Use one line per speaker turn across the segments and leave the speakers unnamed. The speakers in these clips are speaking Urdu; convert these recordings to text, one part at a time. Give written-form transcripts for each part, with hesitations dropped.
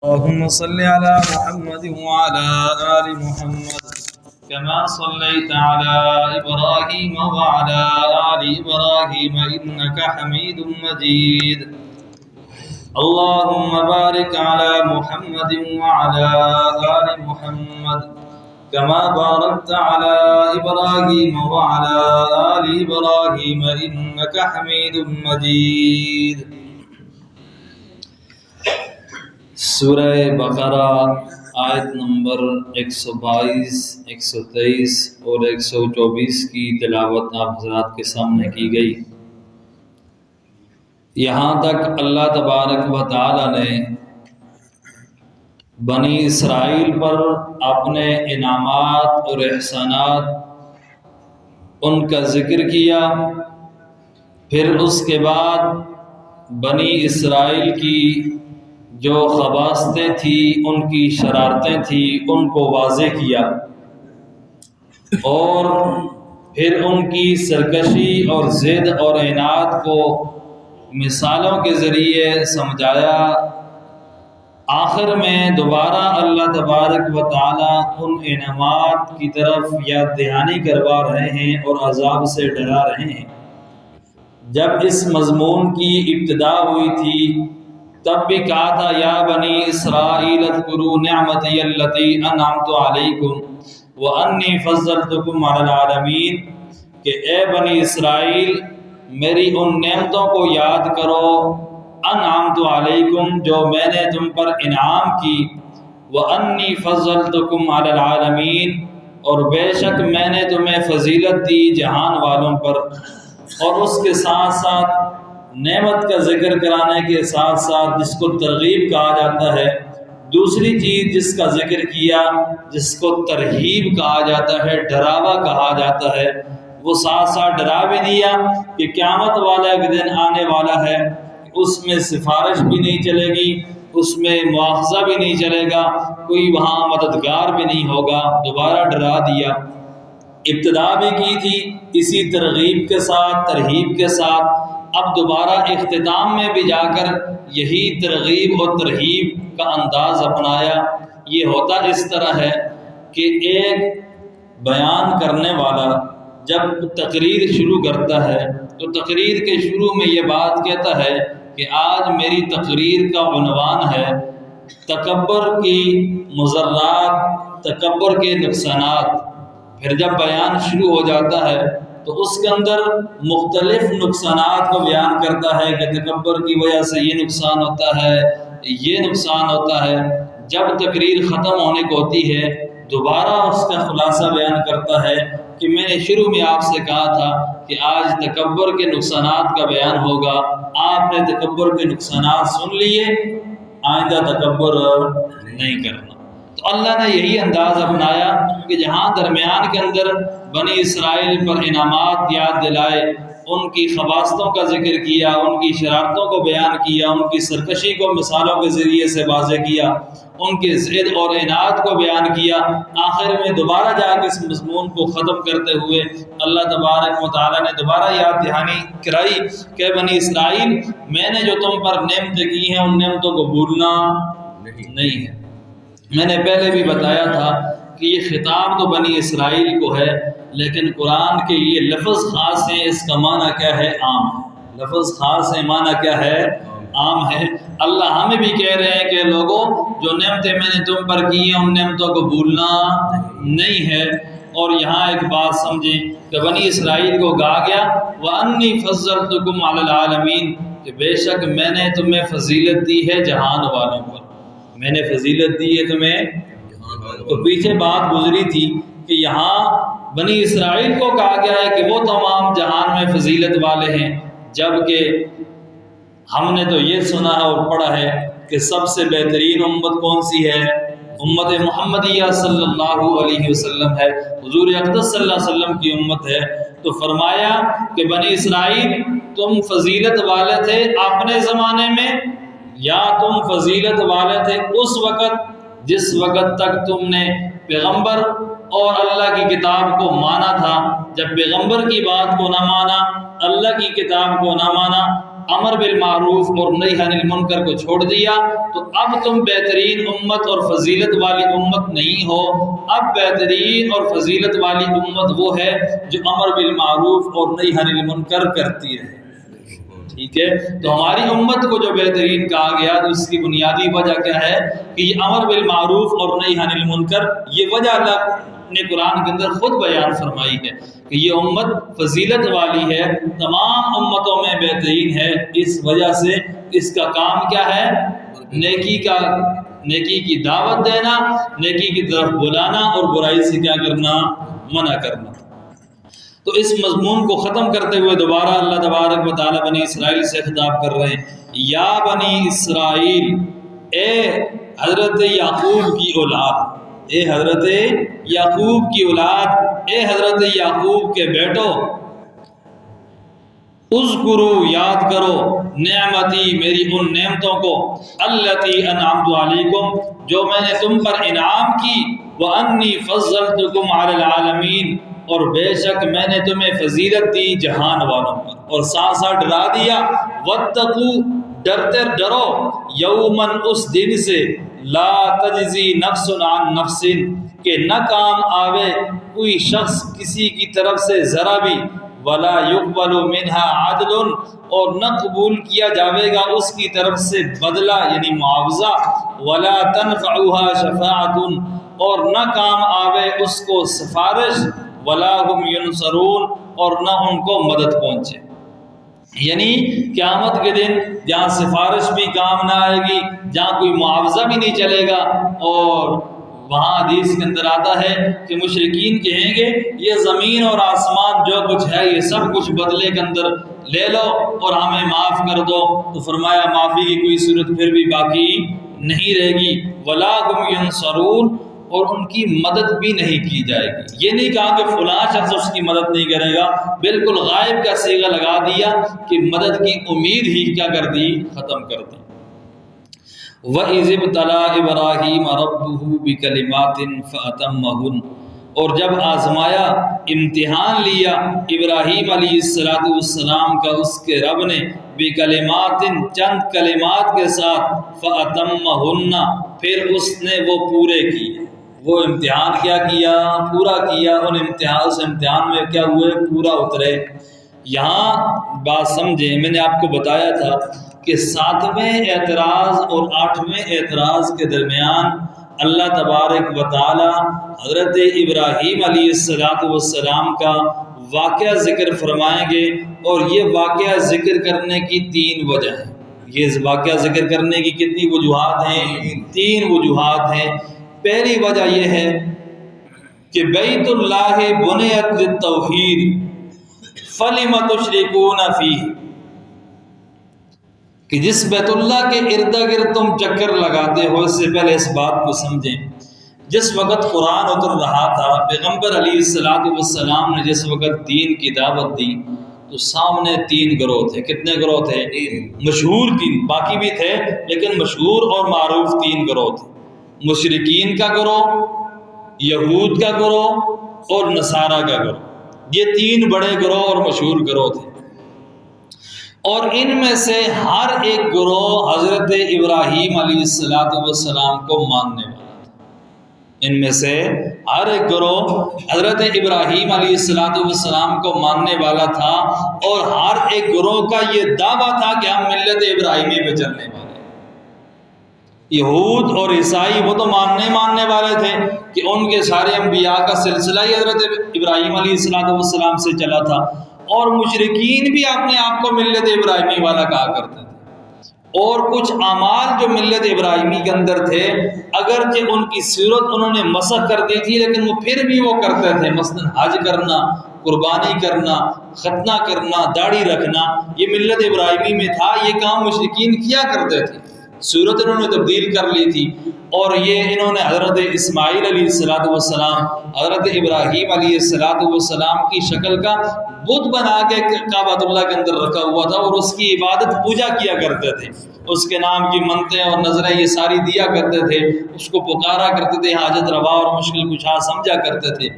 اللهم صل على محمد وعلى آل محمد كما صليت على إبراهيم وعلى آل إبراهيم إنك حميد مجيد. اللهم بارك على محمد وعلى آل محمد كما باركت على إبراهيم وعلى آل إبراهيم إنك حميد مجيد. سورہ بقرہ آیت نمبر 122, 123 اور 124 کی تلاوت آپ حضرات کے سامنے کی گئی. یہاں تک اللہ تبارک و تعالی نے بنی اسرائیل پر اپنے انعامات اور احسانات ان کا ذکر کیا. پھر اس کے بعد بنی اسرائیل کی جو خباثتیں تھیں، ان کی شرارتیں تھیں، ان کو واضح کیا اور پھر ان کی سرکشی اور ضد اور عناد کو مثالوں کے ذریعے سمجھایا. آخر میں دوبارہ اللہ تبارک و تعالی ان انعامات کی طرف یاد دہانی کروا رہے ہیں اور عذاب سے ڈرا رہے ہیں. جب اس مضمون کی ابتدا ہوئی تھی تب بھی کہا تھا یا بنی اسرائیل اذکروا نعمتی التی انعمت علیکم وانی فضلتکم علی العالمین، کہ اے بنی اسرائیل میری ان نعمتوں کو یاد کرو، انعمت علیکم جو میں نے تم پر انعام کی، وانی فضلتکم علی العالمین اور بے شک میں نے تمہیں فضیلت دی جہان والوں پر. اور اس کے ساتھ ساتھ نعمت کا ذکر کرانے کے ساتھ ساتھ جس کو ترغیب کہا جاتا ہے، دوسری چیز جس کا ذکر کیا جس کو ترہیب کہا جاتا ہے، ڈراوا کہا جاتا ہے، وہ ساتھ ساتھ ڈرا بھی دیا کہ قیامت والا ایک دن آنے والا ہے، اس میں سفارش بھی نہیں چلے گی، اس میں مواخذہ بھی نہیں چلے گا، کوئی وہاں مددگار بھی نہیں ہوگا. دوبارہ ڈرا دیا. ابتدا بھی کی تھی اسی ترغیب کے ساتھ، ترہیب کے ساتھ. اب دوبارہ اختتام میں بھی جا کر یہی ترغیب اور ترہیب کا انداز اپنایا. یہ ہوتا اس طرح ہے کہ ایک بیان کرنے والا جب تقریر شروع کرتا ہے تو تقریر کے شروع میں یہ بات کہتا ہے کہ آج میری تقریر کا عنوان ہے تکبر کی مضرات، تکبر کے نقصانات. پھر جب بیان شروع ہو جاتا ہے تو اس کے اندر مختلف نقصانات کو بیان کرتا ہے کہ تکبر کی وجہ سے یہ نقصان ہوتا ہے، یہ نقصان ہوتا ہے. جب تقریر ختم ہونے کو ہوتی ہے دوبارہ اس کا خلاصہ بیان کرتا ہے کہ میں نے شروع میں آپ سے کہا تھا کہ آج تکبر کے نقصانات کا بیان ہوگا. آپ نے تکبر کے نقصانات سن لیے، آئندہ تکبر نہیں کرنا. تو اللہ نے یہی انداز اپنایا کہ جہاں درمیان کے اندر بنی اسرائیل پر انعامات یاد دلائے، ان کی خباثتوں کا ذکر کیا، ان کی شرارتوں کو بیان کیا، ان کی سرکشی کو مثالوں کے ذریعے سے واضح کیا، ان کے ضد اور عناد کو بیان کیا. آخر میں دوبارہ جا کے اس مضمون کو ختم کرتے ہوئے اللہ تبارک و تعالیٰ نے دوبارہ یاد دہانی کرائی کہ بنی اسرائیل میں نے جو تم پر نعمتیں کی ہیں ان نعمتوں کو بھولنا نہیں ہے. میں نے پہلے بھی بتایا تھا کہ یہ خطاب تو بنی اسرائیل کو ہے، لیکن قرآن کے یہ لفظ خاص ہیں. اس کا معنی کیا ہے؟ عام ہے. لفظ خاص ہے، معنی کیا ہے؟ عام ہے. اللہ ہمیں بھی کہہ رہے ہیں کہ لوگوں جو نعمتیں میں نے تم پر کی ہیں ان نعمتوں کو بھولنا نہیں ہے. اور یہاں ایک بات سمجھیں کہ بنی اسرائیل کو کہا گیا وَأَنِّي فَضَّلْتُكُمْ عَلَى الْعَالَمِينَ، کہ بے شک میں نے تمہیں فضیلت دی ہے جہان والوں پر. میں نے فضیلت دی ہے تمہیں. تو پیچھے بات گزری تھی کہ یہاں بنی اسرائیل کو کہا گیا ہے کہ وہ تمام جہان میں فضیلت والے ہیں، جبکہ ہم نے تو یہ سنا ہے اور پڑھا ہے کہ سب سے بہترین امت کون سی ہے؟ امت محمدیہ صلی اللہ علیہ وسلم ہے، حضور اقدس صلی اللہ علیہ وسلم کی امت ہے. تو فرمایا کہ بنی اسرائیل تم فضیلت والے تھے اپنے زمانے میں، یا تم فضیلت والے تھے اس وقت جس وقت تک تم نے پیغمبر اور اللہ کی کتاب کو مانا تھا. جب پیغمبر کی بات کو نہ مانا، اللہ کی کتاب کو نہ مانا، امر بالمعروف اور نہی عن المنکر کو چھوڑ دیا تو اب تم بہترین امت اور فضیلت والی امت نہیں ہو. اب بہترین اور فضیلت والی امت وہ ہے جو امر بالمعروف اور نہی عن المنکر کرتی رہے. ٹھیک ہے، تو ہماری امت کو جو بہترین کہا گیا تو اس کی بنیادی وجہ کیا ہے کہ یہ امر بالمعروف اور نہی عن المنکر، یہ وجہ اللہ نے قرآن کے اندر خود بیان فرمائی ہے کہ یہ امت فضیلت والی ہے، تمام امتوں میں بہترین ہے. اس وجہ سے اس کا کام کیا ہے؟ نیکی کی دعوت دینا، نیکی کی طرف بلانا اور برائی سے کیا کرنا؟ منع کرنا. تو اس مضمون کو ختم کرتے ہوئے دوبارہ اللہ تبارک و تعالی بنی اسرائیل سے خطاب کر رہے ہیں. یا بنی اسرائیل، اے حضرت یعقوب کی اولاد، اے حضرت یعقوب کی اولاد، اے حضرت یعقوب کے بیٹو، اذکروا، یاد کرو، نعمتی، میری ان نعمتوں کو، التی انعمت علیکم، جو میں نے تم پر انعام کی، وانی فضلتکم علی العالمین، اور بے شک میں نے تمہیں فضیلت دی جہان والوں پر. اور ساتھ ساتھ ڈرا دیا، واتقوا، ڈرو، یومن، اس دن سے، لا تجزی نفس عن نفس، کہ نہ کام آوے کوئی شخص کسی کی طرف سے ذرا بھی، ولا یقبل منها عدل، اور نہ قبول کیا جاوے گا اس کی طرف سے بدلہ یعنی معاوضہ، ولا تنفعها شفاعت، اور نہ کام آوے اس کو سفارش، ولا هم ینصرون، اور نہ ان کو مدد پہنچے. یعنی قیامت کے دن جہاں سفارش بھی کام نہ آئے گی، جہاں کوئی معاوضہ بھی نہیں چلے گا، اور وہاں حدیث کے اندر آتا ہے کہ مشرکین کہیں گے یہ زمین اور آسمان جو کچھ ہے یہ سب کچھ بدلے کے اندر لے لو اور ہمیں معاف کر دو. تو فرمایا معافی کی کوئی صورت پھر بھی باقی نہیں رہے گی، ولا هم ینصرون، اور ان کی مدد بھی نہیں کی جائے گی. یہ نہیں کہا کہ فلاں شخص اس کی مدد نہیں کرے گا، بالکل غائب کا صیغہ لگا دیا کہ مدد کی امید ہی کیا کر دی؟ ختم کر دی. وَإِذِ ابْتَلَىٰ إِبْرَاهِيمَ رَبُّهُ بِكَلِمَاتٍ فَأَتَمَّهُنَّ، اور جب آزمایا، امتحان لیا ابراہیم علیہ السلام کا اس کے رب نے، بِكَلِمَاتٍ، چند کلمات کے ساتھ، فَأَتَمَّهُنَّ، پھر اس نے وہ پورے کیے. وہ امتحان کیا کیا؟ پورا کیا. اس امتحان میں کیا ہوئے؟ پورا اترے. یہاں بات سمجھیں، میں نے آپ کو بتایا تھا کہ 7ویں اعتراض اور 8ویں اعتراض کے درمیان اللہ تبارک و تعالی حضرت ابراہیم علیہ السلام کا واقعہ ذکر فرمائیں گے، اور یہ واقعہ ذکر کرنے کی 3 وجہ ہیں. یہ واقعہ ذکر کرنے کی کتنی وجوہات ہیں؟ 3 وجوہات ہیں. پہلی وجہ یہ ہے کہ بیت اللہ بنیت للتوحید فلم تشرکون فیہ، کہ جس بیت اللہ کے ارد گرد تم چکر لگاتے ہو. اس سے پہلے اس بات کو سمجھیں، جس وقت قرآن اتر رہا تھا، پیغمبر علیہ السلام نے جس وقت دین کی دعوت دی تو سامنے 3 گروہ تھے. کتنے گروہ تھے؟ مشہور 3، باقی بھی تھے لیکن مشہور اور معروف 3 گروہ تھے. مشرکین کا گروہ، یہود کا گروہ اور نصارہ کا گروہ. یہ 3 بڑے گروہ اور مشہور گروہ تھے، اور ان میں سے ہر ایک گروہ حضرت ابراہیم علیہ السلام کو ماننے والا تھا. ان میں سے ہر ایک گروہ حضرت ابراہیم علیہ السلام کو ماننے والا تھا، اور ہر ایک گروہ کا یہ دعویٰ تھا کہ ہم ملت ابراہیمی پہ چلنے والے. یہود اور عیسائی وہ تو ماننے والے تھے کہ ان کے سارے انبیاء کا سلسلہ ہی حضرت ابراہیم علیہ السلام سے چلا تھا، اور مشرکین بھی اپنے آپ کو ملت ابراہیمی والا کہا کرتے تھے. اور کچھ اعمال جو ملت ابراہیمی کے اندر تھے، اگرچہ ان کی صورت انہوں نے مسخ کر دی تھی لیکن وہ پھر بھی وہ کرتے تھے. مثلا حج کرنا، قربانی کرنا، ختنہ کرنا، داڑھی رکھنا، یہ ملت ابراہیمی میں تھا. یہ کام مشرکین کیا کرتے تھے، صورت انہوں نے تبدیل کر لی تھی. اور یہ انہوں نے حضرت اسماعیل علیہ السلام، حضرت ابراہیم علیہ السلام کی شکل کا بت بنا کے کعبۃ اللہ کے اندر رکھا ہوا تھا، اور اس کی عبادت پوجا کیا کرتے تھے. اس کے نام کی منتیں اور نظریں یہ ساری دیا کرتے تھے، اس کو پکارا کرتے تھے، حاجت روا اور مشکل کشا سمجھا کرتے تھے.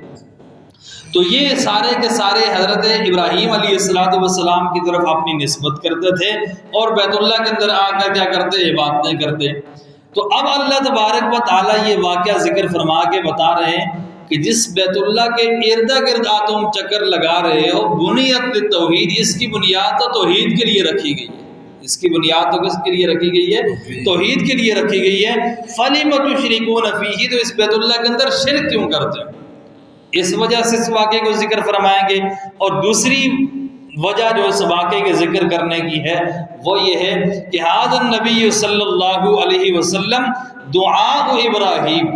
تو یہ سارے کے سارے حضرت ابراہیم علیہ السلام کی طرف اپنی نسبت کرتے تھے اور بیت اللہ کے اندر آ کر کیا کرتے؟ عبادتیں کرتے۔ تو اب اللہ تبارک و تعالیٰ یہ واقعہ ذکر فرما کے بتا رہے ہیں کہ جس بیت اللہ کے ارد گرد تم چکر لگا رہے ہو، بنیت للتوحید، اس کی بنیاد تو توحید کے لیے رکھی گئی ہے۔ اس کی بنیاد تو کس کے لیے رکھی گئی ہے؟ توحید کے لیے رکھی گئی ہے۔ فَلِمَ تُشْرِكُونَ فِيهِ، تو اس بیت اللہ کے اندر شرک کیوں کرتے ہو؟ اس وجہ سے اس واقعے کو ذکر فرمائیں گے۔ اور دوسری وجہ جو اس واقعے کے ذکر کرنے کی ہے وہ یہ ہے کہ ھذا النبی صلی اللہ علیہ وسلم دعاء ابراہیم،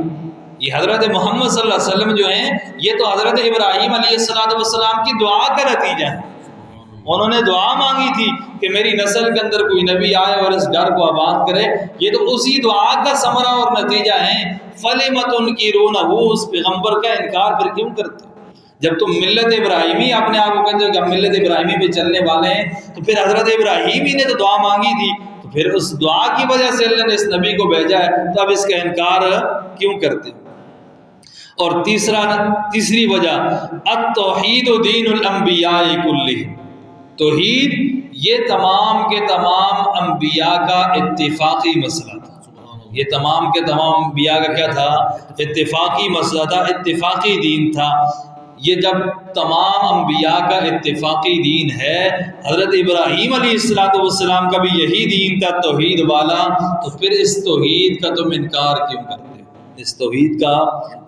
یہ حضرت محمد صلی اللہ علیہ وسلم جو ہیں یہ تو حضرت ابراہیم علیہ السلام کی دعا کا نتیجہ ہے۔ انہوں نے دعا مانگی تھی کہ میری نسل کے اندر کوئی نبی آئے اور اس گھر کو آباد کرے، یہ تو اسی دعا کا ثمرہ اور نتیجہ ہے۔ فَلِمَ تُنْكِرُونَهُ، اس پیغمبر کا انکار پھر کیوں کرتے؟ جب تم ملت ابراہیمی اپنے آپ کو کہتے ہو کہ ہم ملت ابراہیمی پہ چلنے والے ہیں، تو پھر حضرت ابراہیم ہی نے تو دعا مانگی تھی، تو پھر اس دعا کی وجہ سے اللہ نے اس نبی کو بھیجا ہے، تو اب اس کا انکار کیوں کرتے؟ اور تیسری وجہ التوحید دین الانبیاء کلہم، توحید یہ تمام کے تمام انبیاء کا اتفاقی مسئلہ تھا۔ یہ تمام کے تمام انبیاء کا کیا تھا؟ اتفاقی مسئلہ تھا، اتفاقی دین تھا۔ یہ جب تمام انبیاء کا اتفاقی دین ہے، حضرت ابراہیم علیہ السلام کا بھی یہی دین تھا توحید والا، تو پھر اس توحید کا تم انکار کیوں کرتے ہو؟ اس توحید کا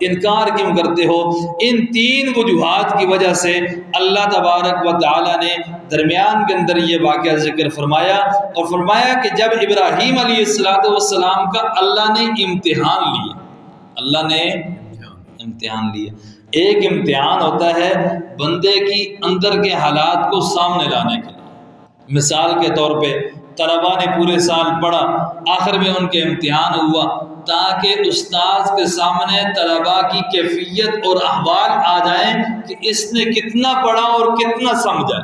انکار کیوں کرتے ہو؟ ان تین وجوہات کی وجہ سے اللہ تبارک و تعالی نے درمیان کے اندر یہ واقعہ ذکر فرمایا، اور فرمایا کہ جب ابراہیم علیہ السلام کا اللہ نے امتحان لیا، اللہ نے امتحان لیا۔ ایک امتحان ہوتا ہے بندے کی اندر کے حالات کو سامنے لانے کے لیے۔ مثال کے طور پہ طلباء نے پورے سال پڑھا، آخر میں ان کے امتحان ہوا، تاکہ استاذ کے سامنے طلباء کی کیفیت اور احوال آ جائیں کہ اس نے کتنا پڑھا اور کتنا سمجھا،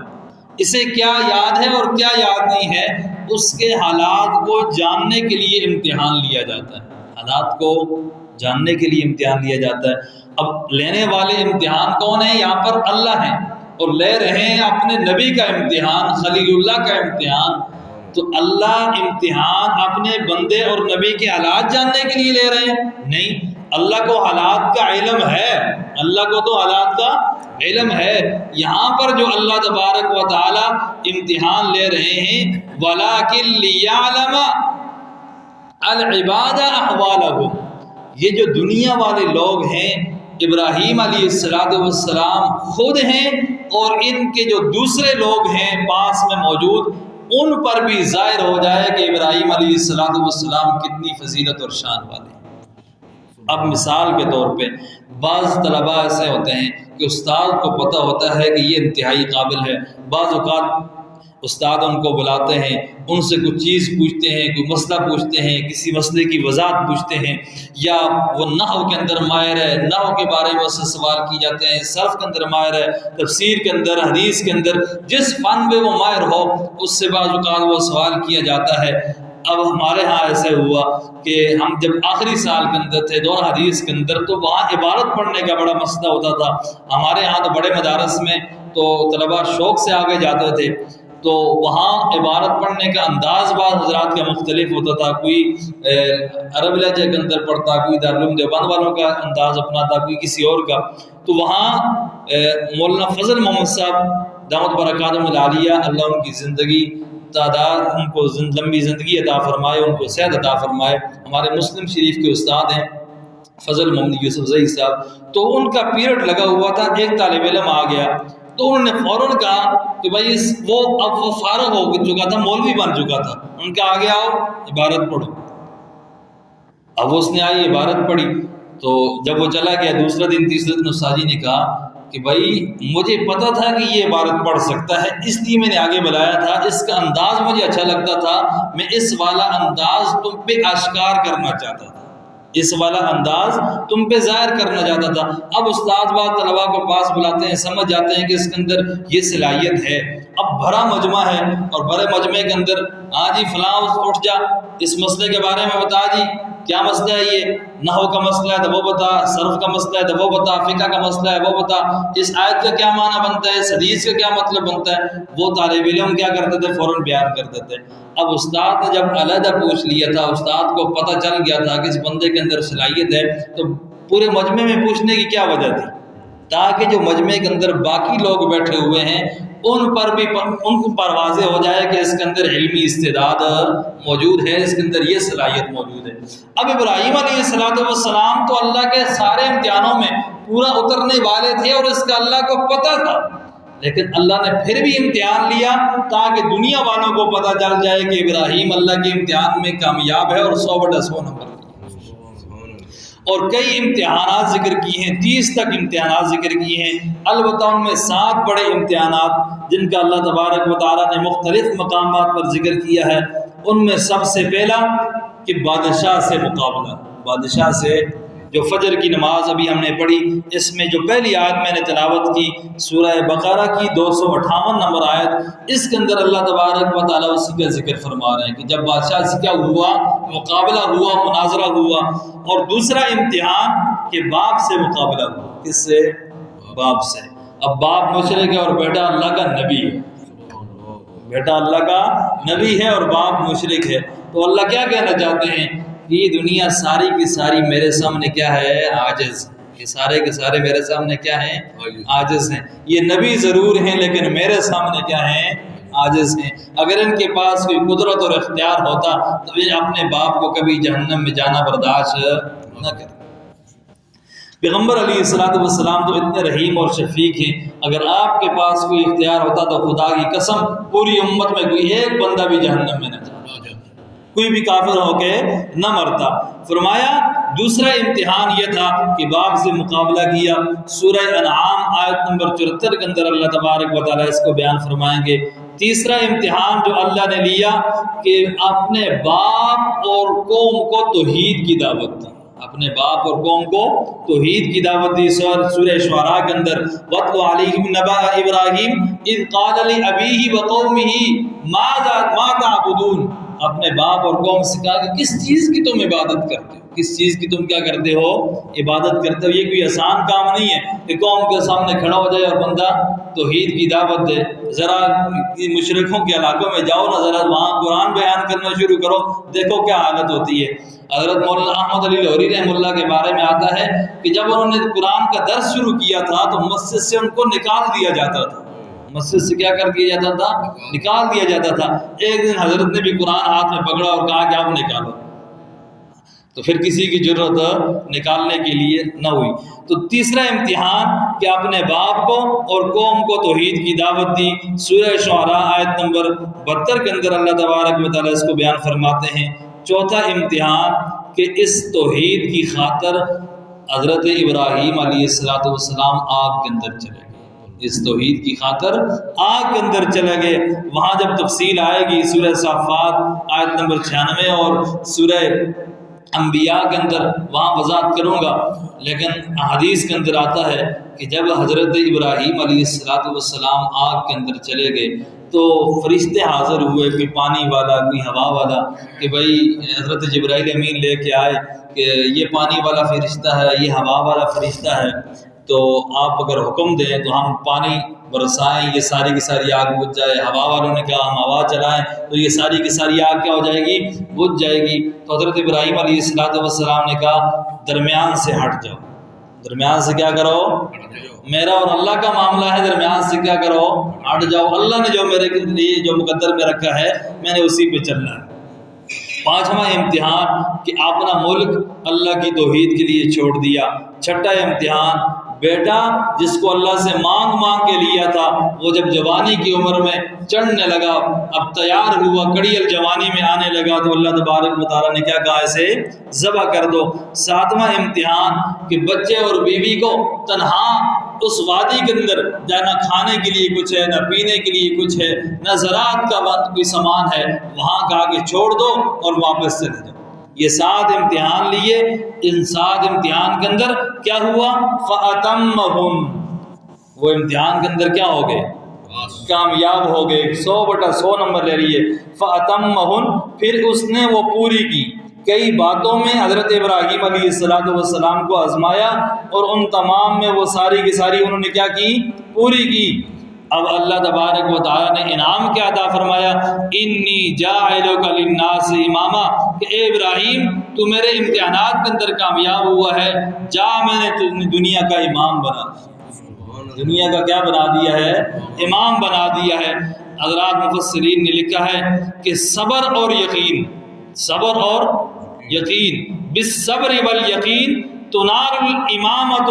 اسے کیا یاد ہے اور کیا یاد نہیں ہے۔ اس کے حالات کو جاننے کے لیے امتحان لیا جاتا ہے، حالات کو جاننے کے لیے امتحان لیا جاتا ہے۔ اب لینے والے امتحان کون ہیں؟ یہاں پر اللہ ہیں، اور لے رہے ہیں اپنے نبی کا امتحان، خلیل اللہ کا امتحان۔ تو اللہ امتحان اپنے بندے اور نبی کے حالات جاننے کے لیے لے رہے ہیں؟ نہیں، اللہ کو حالات کا علم ہے، اللہ کو تو حالات کا علم ہے۔ یہاں پر جو اللہ تبارک و تعالی امتحان لے رہے ہیں، وَلَٰكِن لِّيَعْلَمَ الْعِبَادَ أَحْوَالَهُمْ، یہ جو دنیا والے لوگ ہیں، ابراہیم علیہ السلام خود ہیں اور ان کے جو دوسرے لوگ ہیں پاس میں موجود، ان پر بھی ظاہر ہو جائے کہ ابراہیم علیہ السلام کتنی فضیلت اور شان والے ہیں۔ اب مثال کے طور پہ بعض طلباء ایسے ہوتے ہیں کہ استاد کو پتہ ہوتا ہے کہ یہ انتہائی قابل ہے، بعض اوقات استاد ان کو بلاتے ہیں، ان سے کچھ چیز پوچھتے ہیں، کوئی مسئلہ پوچھتے ہیں، کسی مسئلے کی وضاحت پوچھتے ہیں، یا وہ نحو کے اندر ماہر ہے، نحو کے بارے میں اس سے سوال کی جاتے ہیں، صرف کے اندر ماہر ہے، تفسیر کے اندر، حدیث کے اندر، جس فن میں وہ ماہر ہو اس سے بعض اوقات وہ سوال کیا جاتا ہے۔ اب ہمارے ہاں ایسے ہوا کہ ہم جب آخری سال کے اندر تھے دور حدیث کے اندر، تو وہاں عبارت پڑھنے کا بڑا مسئلہ ہوتا تھا۔ ہمارے ہاں تو بڑے مدارس میں تو طلباء شوق سے آگے جاتے تھے، تو وہاں عبارت پڑھنے کا انداز بعض حضرات کا مختلف ہوتا تھا، کوئی عرب لہجے کے اندر پڑھتا، کوئی دارالعلوم دیوبند والوں کا انداز اپنا تھا، کوئی کسی اور کا۔ تو وہاں مولانا فضل محمد صاحب دامت برکاتہم العالیہ، اللہ ان کی زندگی تعداد، ان کو لمبی زندگی عطا فرمائے، ان کو صحت عطا فرمائے، ہمارے مسلم شریف کے استاد ہیں فضل محمد یوسف زئی صاحب۔ تو ان کا پیریڈ لگا ہوا تھا، ایک طالب علم آ گیا تو انہوں نے فوراً کہا کہ بھائی اب وہ فارغ ہو چکا تھا، مولوی بن چکا تھا، ان کا آگے آؤ عبارت پڑھو۔ اب اس نے آئی عبارت پڑھی، تو جب وہ چلا گیا دوسرا دن تیسرے دن استاد جی نے کہا کہ بھائی مجھے پتا تھا کہ یہ عبارت پڑھ سکتا ہے، اس لیے میں نے آگے بلایا تھا، اس کا انداز مجھے اچھا لگتا تھا، میں اس والا انداز تم پہ آشکار کرنا چاہتا تھا، اس والا انداز تم پہ ظاہر کرنا چاہتا تھا۔ اب استاد بعض طلباء کو پاس بلاتے ہیں، سمجھ جاتے ہیں کہ اس کے اندر یہ صلاحیت ہے، اب بھرا مجمع ہے، اور بڑے مجمع کے اندر ہاں جی فلاں اٹھ جا، اس مسئلے کے بارے میں بتا جی، کیا مسئلہ ہے یہ، نحو کا مسئلہ ہے تو وہ بتا، صرف کا مسئلہ ہے تو وہ بتا، فقہ کا مسئلہ ہے وہ بتا، اس آیت کا کیا معنی بنتا ہے، اس حدیث کا کیا مطلب بنتا ہے۔ وہ طالب علم کیا کرتے تھے، فوراً بیان کرتے تھے۔ اب استاد نے جب علیحدہ پوچھ لیا تھا، استاد کو پتہ چل گیا تھا کہ اس بندے کے اندر صلاحیت ہے، تو پورے مجمع میں پوچھنے کی کیا وجہ تھی، تاکہ جو مجمع کے اندر باقی لوگ بیٹھے ہوئے ہیں ان پر واضح ہو جائے کہ اس کے اندر علمی استعداد موجود ہے، اس کے اندر یہ صلاحیت موجود ہے۔ اب ابراہیم علیہ السلام تو اللہ کے سارے امتحانوں میں پورا اترنے والے تھے اور اس کا اللہ کو پتہ تھا، لیکن اللہ نے پھر بھی امتحان لیا تاکہ دنیا والوں کو پتہ چل جائے کہ ابراہیم اللہ کے امتحان میں کامیاب ہے اور 100/100 نمبر، اور کئی امتحانات ذکر کی ہیں، 30 تک امتحانات ذکر کی ہیں، البتہ ان میں 7 بڑے امتحانات جن کا اللہ تبارک و تعالیٰ نے مختلف مقامات پر ذکر کیا ہے۔ ان میں سب سے پہلا کہ بادشاہ سے مقابلہ، بادشاہ سے، جو فجر کی نماز ابھی ہم نے پڑھی، اس میں جو پہلی آیت میں نے تلاوت کی سورہ بقرہ کی 258 نمبر آیت، اس کے اندر اللہ تبارک و تعالیٰ اسی کا ذکر فرما رہے ہیں کہ جب بادشاہ سے کیا ہوا، مقابلہ ہوا، مناظرہ ہوا۔ اور دوسرا امتحان کہ باپ سے مقابلہ ہوا، کس سے، باپ سے۔ اب باپ مشرک ہے اور بیٹا اللہ کا نبی ہے، بیٹا اللہ کا نبی ہے اور باپ مشرک ہے، تو اللہ کیا کہنا چاہتے ہیں، یہ دنیا ساری کی ساری میرے سامنے کیا ہے، عاجز، یہ سارے کے سارے میرے سامنے کیا ہیں، عاجز ہیں۔ یہ نبی ضرور ہیں لیکن میرے سامنے کیا ہیں، عاجز ہیں۔ اگر ان کے پاس کوئی قدرت اور اختیار ہوتا تو یہ اپنے باپ کو کبھی جہنم میں جانا برداشت نہ کرتے۔ پیغمبر علیہ السلام تو اتنے رحیم اور شفیق ہیں، اگر آپ کے پاس کوئی اختیار ہوتا تو خدا کی قسم پوری امت میں کوئی ایک بندہ بھی جہنم میں نہ جاتا، کوئی بھی کافر ہو کے نہ مرتا۔ فرمایا دوسرا امتحان یہ تھا کہ باپ سے مقابلہ کیا۔ سورہ انعام آیت نمبر 74 کے اندر اللہ تبارک و تعالیٰ اس کو بیان فرمائیں گے۔ تیسرا امتحان جو اللہ نے لیا کہ اپنے باپ اور قوم کو توحید کی دعوت دی، اپنے باپ اور قوم کو توحید کی دعوت دی۔ سورہ شعراء کے اندر وَاتْلُ عَلَيْهِمْ نَبَأَ إِبْرَاهِيمَ إِذْ قَالَ لِأَبِيهِ وَقَوْمِهِ مَا تَعْبُدُونَ، اپنے باپ اور قوم سے کہا کہ کس چیز کی تم عبادت کرتے ہو، کس چیز کی تم کیا کرتے ہو، عبادت کرتے ہو۔ یہ کوئی آسان کام نہیں ہے کہ قوم کے سامنے کھڑا ہو جائے اور بندہ توحید کی دعوت دے۔ ذرا مشرکوں کے علاقوں میں جاؤ نا، ذرا وہاں قرآن بیان کرنا شروع کرو، دیکھو کیا حالت ہوتی ہے۔ حضرت مولانا احمد علی لاہوری رحمہ اللہ کے بارے میں آتا ہے کہ جب انہوں نے قرآن کا درس شروع کیا تھا تو مسجد سے ان کو نکال دیا جاتا تھا، مسجد سے کیا کر دیا جاتا تھا، نکال دیا جاتا تھا۔ ایک دن حضرت نے بھی قرآن ہاتھ میں پکڑا اور کہا کہ آپ نکالو، تو پھر کسی کی ضرورت نکالنے کے لیے نہ ہوئی۔ تو تیسرا امتحان کہ اپنے باپ کو اور قوم کو توحید کی دعوت دی۔ سورہ شعراء آیت نمبر 72 کے اندر اللہ تبارک و تعالیٰ اس کو بیان فرماتے ہیں۔ چوتھا امتحان کہ اس توحید کی خاطر حضرت ابراہیم علیہ السلام آگ کے اندر چلے گئے، اس توحید کی خاطر آگ کے اندر چلے گئے۔ وہاں جب تفصیل آئے گی سورہ صافات آیت نمبر 96 اور سورہ انبیاء کے اندر وہاں وضاحت کروں گا، لیکن حدیث کے اندر آتا ہے کہ جب حضرت ابراہیم علیہ السلام آگ کے اندر چلے گئے تو فرشتے حاضر ہوئے، کوئی پانی والا کوئی ہوا والا، کہ بھائی حضرت جبرائیل امین لے کے آئے کہ یہ پانی والا فرشتہ ہے، یہ ہوا والا فرشتہ ہے، تو آپ اگر حکم دیں تو ہم پانی برسائیں، یہ ساری کی ساری آگ بجھ جائے۔ ہوا والوں نے کہا ہم ہوا چلائیں تو یہ ساری کی ساری آگ کیا ہو جائے گی، بجھ جائے گی۔ تو حضرت ابراہیم علیہ السلام نے کہا درمیان سے ہٹ جاؤ، درمیان سے کیا کرو، میرا اور اللہ کا معاملہ ہے، درمیان سے کیا کرو، ہٹ جاؤ، اللہ نے جو میرے لیے جو مقدر میں رکھا ہے میں نے اسی پہ چلنا ہے۔ پانچواں امتحان کہ اپنا ملک اللہ کی توحید کے لیے چھوڑ دیا۔ چھٹا امتحان بیٹا جس کو اللہ سے مانگ کے لیا تھا، وہ جب جوانی کی عمر میں چڑھنے لگا، اب تیار ہوا، کڑیل جوانی میں آنے لگا، تو اللہ تبارک و تعالیٰ نے کیا کہا، اسے ذبح کر دو۔ ساتواں امتحان کہ بچے اور بیوی کو تنہا اس وادی کے اندر جہاں نہ کھانے کے لیے کچھ ہے، نہ پینے کے لیے کچھ ہے، نہ زراعت کا کوئی سامان ہے، وہاں کہا کہ چھوڑ دو اور واپس چلے جاؤ۔ یہ 7 امتحان لیے، ان 7 امتحان کے اندر کیا ہوا، فَأَتَمَّهُمْ، وہ امتحان کے اندر کیا ہو گئے، کامیاب ہو گئے، 100/100 نمبر لے لیے۔ فَأَتَمَّهُنْ، پھر اس نے وہ پوری کی۔ کئی باتوں میں حضرت ابراہیم علیہ السلام کو آزمایا اور ان تمام میں وہ ساری کی ساری انہوں نے کیا کی؟ پوری کی۔ اب اللہ تبارک و تعالیٰ نے انعام کیا عطا فرمایا؟ انی جاعلک للناس اماما، کہ اے ابراہیم تو میرے امتحانات کے اندر کامیاب ہوا ہے، جا میں نے تجھے دنیا کا امام بنا دیا، دنیا کا کیا بنا دیا ہے؟ امام بنا دیا ہے۔ حضرات مفسرین نے لکھا ہے کہ صبر اور یقین، صبر اور یقین، بالصبر والیقین تنال الامامۃ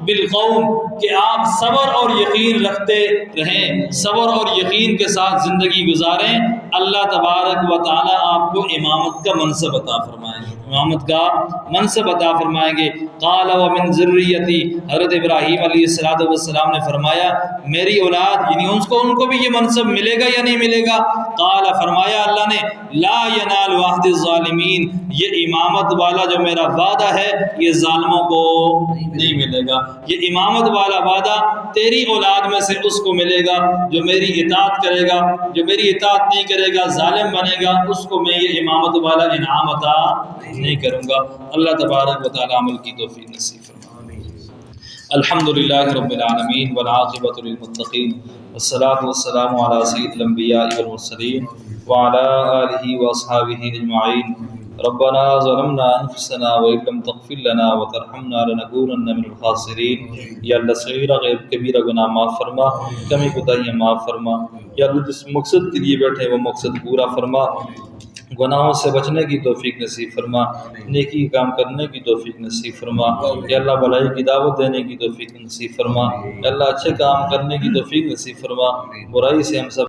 بالقوم، کہ آپ صبر اور یقین رکھتے رہیں، صبر اور یقین کے ساتھ زندگی گزاریں، اللہ تبارک و تعالیٰ آپ کو امامت کا منصب عطا فرمائیں گے، امامت کا منصب عطا فرمائیں گے۔ قال ومن ذریتی، حضرت ابراہیم علیہ السلام نے فرمایا میری اولاد، یعنی ان کو بھی یہ منصب ملے گا یا نہیں ملے گا؟ قال، فرمایا اللہ نے، لا ینال عہد الظالمین، یہ امامت والا جو میرا وعدہ ہے یہ ظالموں کو نہیں ملے گا، یہ امامت والا وعدہ تیری اولاد میں سے اس کو ملے گا جو میری اطاعت کرے گا، جو میری اطاعت نہیں کرے گا، ظالم بنے گا، اس کو میں یہ امامت والا انعام عطا نہیں کروں گا۔ اللہ تبارک و تعالی عمل کی توفیق نصیب فرمائے۔ الحمدللہ رب العالمین والعاقبۃ للمتقین والصلاة والسلام علی سید الانبیاء والمرسلین وعلی آلہ واصحابہ اجمعین۔ ربنا ظلمنا انفسنا وان لم تغفر لنا وترحمنا لنكونن من الخاسرین۔ یا اللہ صغیرہ غیر کبیرہ گناہ معاف فرما، کمی کوتاہیاں معاف فرما۔ یا اللہ جس مقصد کے لیے بیٹھے وہ مقصد پورا فرما، گناہوں سے بچنے کی توفیق نصیب فرما، نیکی کام کرنے کی توفیق نصیب فرما۔ یا اللہ بھلائی کی دعوت دینے کی توفیق نصیب فرما۔ یا اللہ اچھے کام کرنے کی توفیق نصیب فرما، برائی سے ہم سب